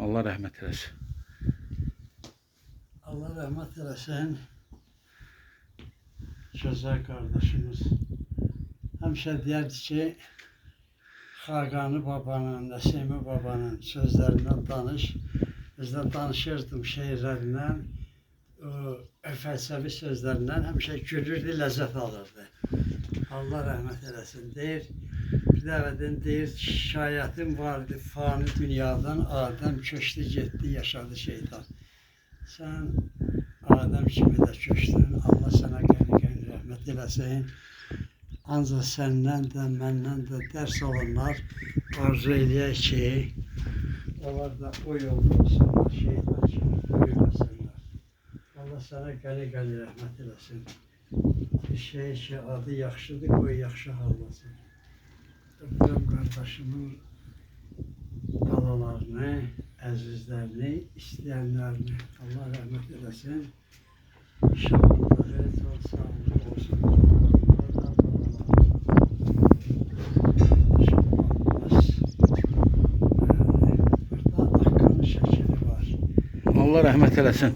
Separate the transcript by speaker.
Speaker 1: Allah rahmet eylesin.
Speaker 2: Allah rahmet eylesin. Sözel kardeşimiz. Hemşe derdi ki Xaqani babanın, Nəsimi babanın sözlərindən danış. Biz də danışırdım şeirlərindən, fəlsəfi sözlərindən həmişə gülürdü, ləzzət alırdı. Allah rəhmət eləsin deyir. Bir dəvədən deyir, şikayətim vardı, fani dünyadan Adəm köçdü, getdi, yaşadı şeytan. Sən Adəm kimi də köçdün, Allah sənə qəni rəhmət eləsin. Ancaq səndən də, məndən də dərs alanlar arzu eləyək ki, onlar da o yolda olsunlar, şeytan kimi böyüməsinlər. Allah sənə qəni rəhmət eləsin. Bir şey ki, adı yaxşıdır, qoy yaxşı hallasın. Öpürəm qardaşımın balalarını, əzizlərini, istəyənlərini. Allah rəhmət eləsin. İnşallah çok sağlıklı olsun.
Speaker 1: Allah rahmet eylesin.